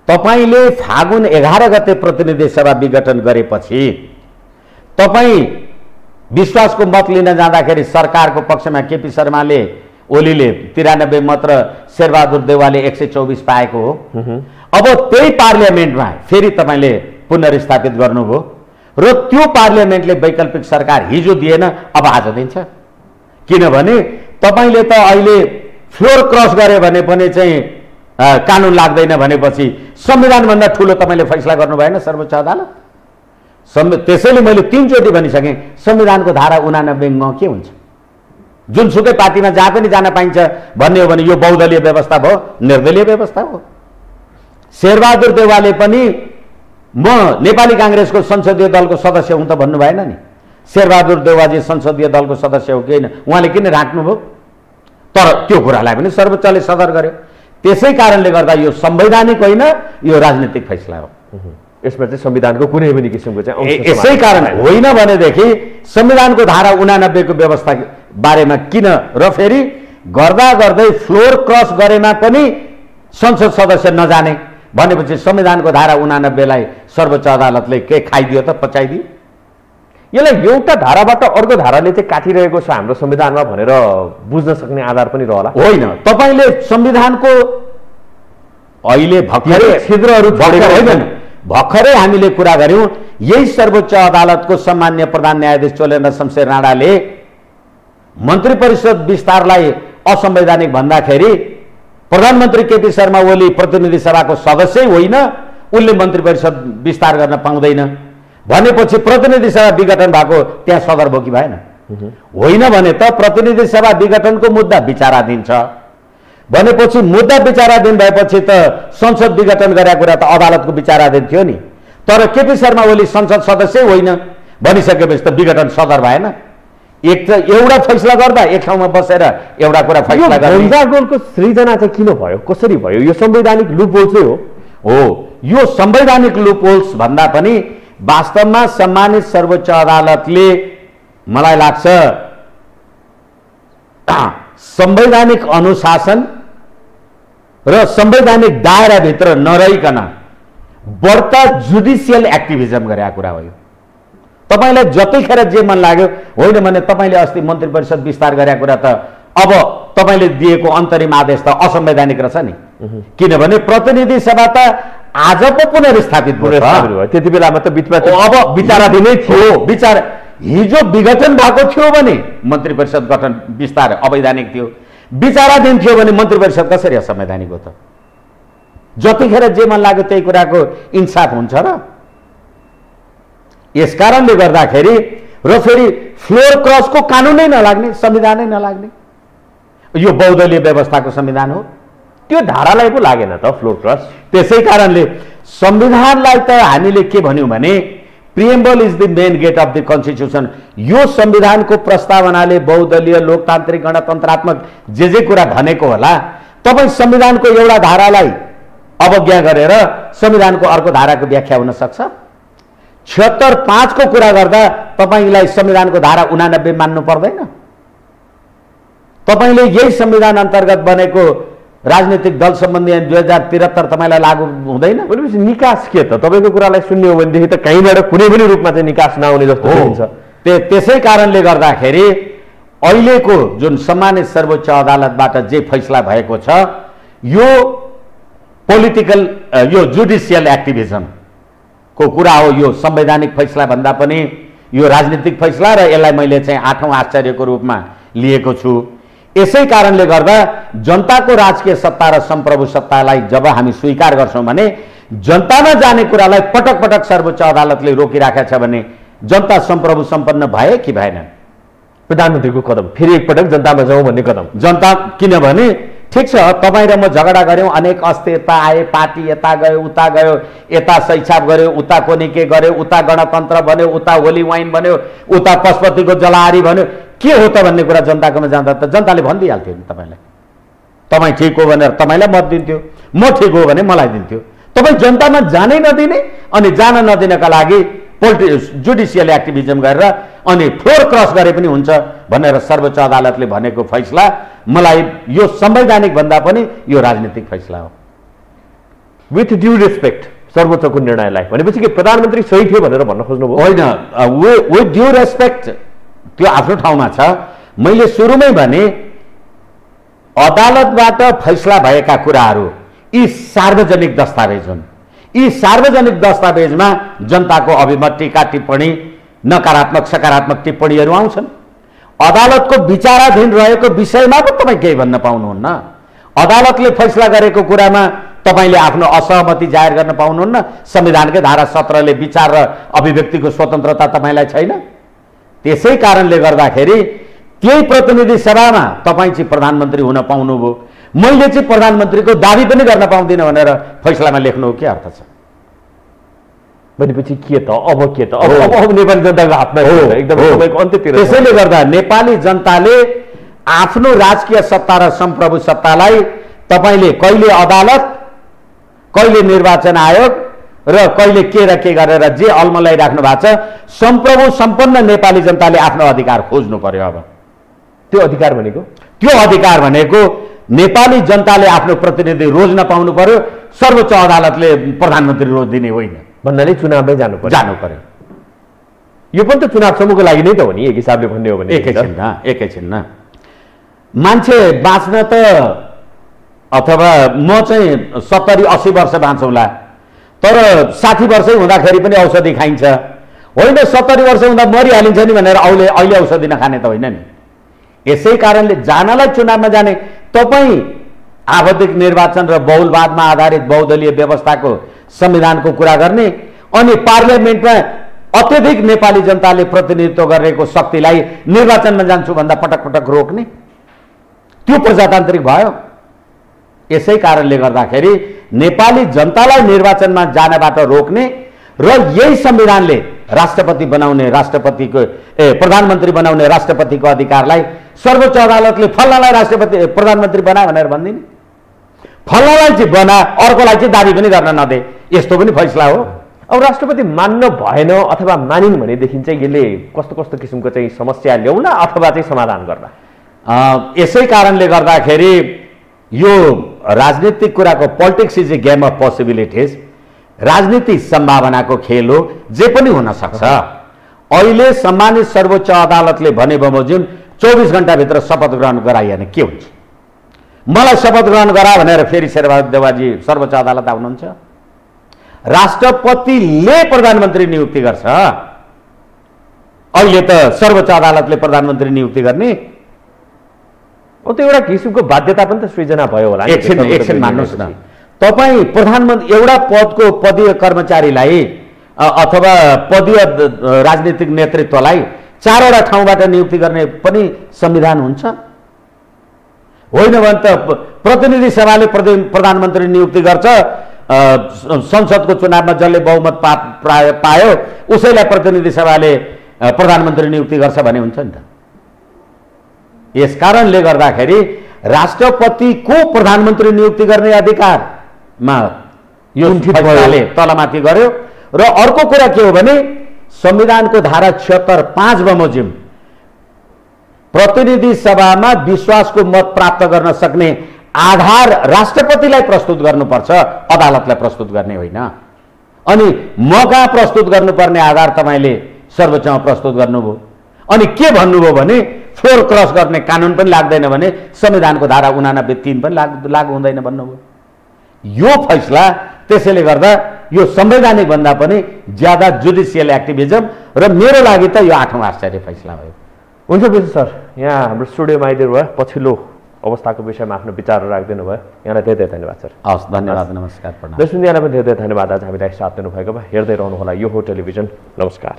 तपाईँले फागुन 11 गते प्रतिनिधि सभा विघटन गरेपछि तपाईँ विश्वासको मत लिन जाँदाखेरि सरकारको पक्षमा केपी शर्माले ओलीले 93 मत र शेरबहादुर देउवाले 124 पाएको हो। अब त्यही पार्लियामेन्टमा फेरि तपाईँले पुनर्स्थापित गर्नुभयो र त्यो पार्लियामेन्टले वैकल्पिक सरकार हिजो दिएन, अब आज दिन्छ। किनभने तपाईँले त अहिले फ्लोर क्रस गरे भने पनि चाहिँ कानुन लाग्दैन भनेपछि संविधानभन्दा ठुलो तपाईँले फैसला गर्नु भएन सर्वोच्च अदालत। त्यसैले मैले 3 चोटि भनिसकेँ, संविधानको धारा 89 के हुन्छ? जुनसुकै पार्टीमा जहाँ पनि जान पाइन्छ भन्ने हो भने यो बहुदलीय व्यवस्था भयो, निर्दलीय व्यवस्था हो। शेरबहादुर देउवाले पनि म नेपाली कांग्रेसको संसदीय दलको सदस्य हुँ त भन्नु भएन नि। शेरबहादुर देउवाजी संसदीय दलको सदस्य हो कि होइन, उहाँले किन राख्नुभयो? तर त्यो कुरालाई पनि सर्वोच्चले सदर गर्यो। त्यसै कारणले गर्दा यो संवैधानिक होइन, यो राजनीतिक फैसला हो। यसमा चाहिँ संविधानको कुनै पनि किसिमको चाहिँ यसै कारण होइन भनेदेखि संविधानको धारा 89 को व्यवस्था बारेमा किन र फेरि गर्दा गर्दै फ्लोर क्रस गरेमा पनि संसद सदस्य नजाने भनेपछि संविधानको धारा 89 लाई सर्वोच्च अदालतले के खाइदियो त, पचाइदियो? यसलाई एउटा धाराबाट अर्को धाराले चाहिँ काटिरहेको छ हाम्रो संविधानमा भनेर बुझ्न सक्ने आधार पनि रहला होइन? तपाईले संविधानको अहिले भर्खरै हामीले कुरा गर्यौं, यही सर्वोच्च अदालतको सम्मान्य प्रधान न्यायाधीश चोलेन्द्र शमशेर राणाले मन्त्री परिषद विस्तारलाई असंवैधानिक भन्दाखेरि प्रधानमन्त्री केपी शर्मा ओली प्रतिनिधि सभाको सदस्य होइन, उनले मन्त्री परिषद विस्तार गर्न पाउँदैन भनेपछि प्रतिनिधि सभा विघटन भएको त्यहाँ सदर भयो कि भएन? होइन भने त प्रतिनिधि सभा विघटनको मुद्दा विचाराधीन छ भनेपछि मुद्दा विचाराधीन भएपछि त संसद विघटन गरेको कुरा त अदालतको विचाराधीन थियो नि। तर केपी शर्मा ओली संसद सदस्य होइन भनिसकेपछि त विघटन सदर भएन। एक त एउटा फैसला गर्दा एक ठाउँमा बसेर एउटा कुरा फैसला गर्ने गन्जागोलको सृजना चाहिँ किन भयो, कसरी भयो? यो संवैधानिक लुपहोल चाहिँ हो। यो संवैधानिक लुपहोल्स भन्दा पनि वास्तवमा सम्मानित सर्वोच्च अदालतले मलाई लाग्छ संवैधानिक अनुशासन र संवैधानिक दायराभित्र नरहिकन बढ्ता जुडिसियल एक्टिभिजम गरेको कुरा हो। तपाईलाई जतिखेर जे मन लाग्यो होइन भने तपाईले अस्ति मन्त्री परिषद विस्तार गरेको कुरा त अब तपाईले दिएको अन्तरिम आदेश त असंवैधानिक रहेछ नि। किनभने प्रतिनिधि सभा त आज पो पुनर्स्थापित भयो, त्यति बेलामा त बिचमा अब विचाराधीनै थियो। विचार हिजो विघटन भएको थियो भने मन्त्री परिषद गठन विस्तार अवैधानिक थियो, विचाराधीन थियो भने मन्त्री परिषद कसरी असंवैधानिक हो त? जतिखेर जे मन लाग्यो त्यही कुराको इन्साफ हुन्छ र? यसकारणले गर्दाखेरि र फेरि फ्लोर क्रसको कानुनै नलाग्ने, संविधानै नलाग्ने, यो बहुदलीय व्यवस्थाको संविधान हो, त्यो धारालाई पो लागेन त फ्लोर क्रस। त्यसै कारणले संविधानलाई त हामीले के भन्यौं भने preamble is the main gate of the constitution. यो संविधानको प्रस्तावनाले बहुदलीय लोकतान्त्रिक गणतन्त्रात्मक जे कुरा भनेको होला, तपाईँ संविधानको एउटा धारालाई अवज्ञा गरेर संविधानको अर्को धाराको व्याख्या हुन सक्छ? 76(5) को कुरा गर्दा तपाईलाई संविधानको धारा 89 मान्नु पर्दैन? तपाईले यही संविधान अन्तर्गत बनेको राजनीतिक दल सम्बन्धी ऐन 2073 तपाईलाई लागू हुँदैन? भनेपछि निकास के त? तपाईको कुरालाई सुन्ने हो भनेदेखि त कहीँबाट कुनै पनि रूपमा चाहिँ निकास नहुने जस्तो देखिन्छ। त्यसै कारणले गर्दाखेरि अहिलेको जुन सम्मानित सर्वोच्च अदालतबाट जे फैसला भएको छ, यो पोलिटिकल यो जुडिसियल एक्टिभिजम को कुरा हो। यो संवैधानिक फैसला भन्दा पनि यो राजनीतिक फैसला र यसलाई मैले चाहिँ 8औं आश्चर्यको रूपमा लिएको छु। यसै कारणले गर्दा जनताको राजकीय सत्ता र सम्प्रभु सत्तालाई जब हामी स्वीकार गर्छौं भने जनतामा जाने कुरालाई पटक पटक सर्वोच्च अदालतले रोकिराखेको छ भने जनता सम्प्रभु सम्पन्न भए कि भएन? प्रधानमन्त्रीको कदम फेरि एकपटक जनतामा जाउँ भन्ने कदम। जनता किनभने ठिक छ, तपाईँ र म झगडा गऱ्यौँ, अनेक अस्थिरता आए, पार्टी यता गयो उता गयो, यता सैछाप गऱ्यो, उता कोनिके गऱ्यो, उता गणतन्त्र भन्यो, उता होली वाइन भन्यो, उता पशुपतिको जलाहारी भन्यो। के हो त भन्ने कुरा जनताकोमा जाँदा त जनताले भनिदिइहाल्थ्यो नि तपाईँलाई। तपाईँ ठिक हो भनेर तपाईँलाई मत दिन्थ्यो, म ठिक हो भने मलाई दिन्थ्यो। तपाईँ जनतामा जानै नदिने अनि जान नदिनका लागि जुडिसियल एक्टिभिजम गरेर अनि फ्लोर क्रस गरे पनि हुन्छ भनेर सर्वोच्च अदालतले भनेको फैसला मलाई यो संवैधानिक भन्दा पनि यो राजनीतिक फैसला हो। विथ ड्यू रेस्पेक्ट सर्वोच्चको निर्णयलाई भनेपछि के प्रधानमन्त्री सही थियो भनेर भन्न खोज्नुभयो? होइन, विथ ड्यू रेस्पेक्ट त्यो आफ्नो ठाउँमा छ। मैले सुरुमै भने अदालतबाट फैसला भएका कुराहरू यी सार्वजनिक दस्तावेज हुन्। यी सार्वजनिक दस्तावेजमा जनताको अभिमत, टीका, टिप्पणी, नकारात्मक सकारात्मक टिप्पणीहरू आउँछन्। अदालतको विचाराधीन रहेको विषयमा पो तपाईँ केही भन्न पाउनुहुन्न। अदालतले फैसला गरेको कुरामा तपाईले आफ्नो असहमति जाहेर गर्न पाउनुहुन्न। संविधानकै धारा 17 ले विचार र अभिव्यक्तिको स्वतन्त्रता तपाईलाई छैन। त्यसै कारणले गर्दाखेरि त्यही प्रतिनिधि सभामा तपाईँ चाहिँ प्रधानमन्त्री हुन पाउनुभयो, मैले चाहिँ प्रधानमन्त्रीको दाबी पनि गर्न पाउँदिन भनेर फैसलामा लेख्नु के अर्थ छ? भनेपछि के त अब के त? अब नेपाली जनताको हातमा हो, एकदम सबैको अन्त्यतिर। त्यसैले गर्दा नेपाली जनताले आफ्नो राजकीय सत्ता र सम्प्रभु सत्तालाई तपाईले कहिले अदालत, कहिले निर्वाचन आयोग र कहिले के र के गरेर जे अल्मलाइराख्नु भएको छ, सम्प्रभु सम्पन्न नेपाली जनताले आफ्नो अधिकार खोज्नु पर्यो। अब त्यो अधिकार भनेको नेपाली जनताले आफ्नो प्रतिनिधि रोज्न पाउनु पर्यो। सर्वोच्च अदालतले प्रधानमन्त्री रोज दिने होइन भन्नाले चुनावमै जानु पर्यो। यो पनि त चुनाव समूहको लागि नै त हो नि, एक हिसाबले भन्ने हो भने। एकैछिन मान्छे बाँच्न त अथवा म चाहिँ 70-80 वर्ष बाँचौँला, तर 60 वर्षै हुँदाखेरि पनि औषधि खाइन्छ होइन? 70 वर्ष हुँदा मरिहालिन्छ नि भनेर अहिले औषधि नखाने त होइन नि। यसै कारणले जानलाई चुनावमा जाने, तपाईँ आवधिक निर्वाचन र बहुलवादमा आधारित बहुदलीय व्यवस्थाको संविधानको कुरा गर्ने अनि पार्लियामेन्टमा अत्यधिक नेपाली जनताले प्रतिनिधित्व गरेको शक्तिलाई निर्वाचनमा जान्छु भन्दा पटक पटक रोक्ने, त्यो प्रजातान्त्रिक भयो। यसै कारणले गर्दाखेरि नेपाली जनतालाई निर्वाचनमा जानबाट रोक्ने र यही संविधानले राष्ट्रपति बनाउने, प्रधानमन्त्री बनाउने राष्ट्रपतिको अधिकारलाई सर्वोच्च अदालतले फल्नालाई प्रधानमन्त्री बना भनेर भन्दिने, फल्नालाई चाहिँ बना, अर्कोलाई चाहिँ दाबी पनि गर्न नदे, यस्तो पनि फैसला हो। अब राष्ट्रपति मान्न भएन अथवा मानिन् भनेदेखि चाहिँ यसले कस्तो कस्तो किसिमको चाहिँ समस्या ल्याउन अथवा चाहिँ समाधान गर्न? यसै कारणले गर्दाखेरि यो राजनीतिक कुराको politics is a game of possibilities, राजनीति सम्भावनाको खेल हो, जे पनि हुन सक्छ। अहिले सम्मानित सर्वोच्च अदालतले भने बमोजिम 24 घण्टाभित्र शपथ ग्रहण गराइएन के हुन्छ? मलाई शपथ ग्रहण गरा भनेर फेरि शेरबहादुर देउवाजी सर्वोच्च अदालत आउनुहुन्छ। राष्ट्रपतिले प्रधानमन्त्री नियुक्ति गर्छ, अहिले त सर्वोच्च अदालतले प्रधानमन्त्री नियुक्ति गर्ने। त्यो एउटा किसिमको बाध्यता पनि त सृजना भयो होला। एकछिन मान्नुहोस् न, तपाईँ प्रधानमन्त्री एउटा पदको पदीय कर्मचारीलाई अथवा पदीय राजनीतिक नेतृत्वलाई 4वटा ठाउँबाट नियुक्ति गर्ने पनि संविधान हुन्छ होइन? भने त प्रतिनिधि सभाले प्रधानमन्त्री नियुक्ति गर्छ संसदको चुनावमा जसले बहुमत पायो उसैलाई प्रतिनिधि सभाले प्रधानमन्त्री नियुक्ति गर्छ भने हुन्छ नि त। यस कारणले गर्दाखेरि राष्ट्रपतिको प्रधानमन्त्री नियुक्ति गर्ने अधिकारमा यो फैसलाले तलमाथि गर्यो। र अर्को कुरा के हो भने संविधानको धारा 76(5) बमोजिम प्रतिनिधि सभामा विश्वासको मत प्राप्त गर्न सक्ने आधार राष्ट्रपतिलाई प्रस्तुत गर्नुपर्छ, अदालतलाई प्रस्तुत गर्ने होइन। अनि म कहाँ प्रस्तुत गर्नुपर्ने आधार तपाईँले सर्वोच्चमा प्रस्तुत गर्नुभयो। अनि के भन्नुभयो भने फ्लोर क्रस गर्ने कानुन पनि लाग्दैन भने संविधानको धारा 89(3) पनि लागू हुँदैन भन्नुभयो। यो फैसला त्यसैले गर्दा यो संवैधानिक भन्दा पनि ज्यादा जुडिसियल एक्टिभिजम र मेरो लागि त यो 8औं आश्चर्य फैसला भयो। हुन्छ विशेष सर, यहाँ हाम्रो स्टुडियोमा आइदिनु भयो, पछिल्लो अवस्थाको विषयमा आफ्नो विचारहरू राखिदिनु भयो। यहाँलाई धेरै धेरै धन्यवाद सर। हस्, धन्यवाद, नमस्कार, प्रणाम। दर्शक यहाँलाई पनि धेरै धेरै धन्यवाद आज हामीलाई साथ दिनुभएकोमा। हेर्दै रहनुहोला यो हो टेलिभिजन। नमस्कार।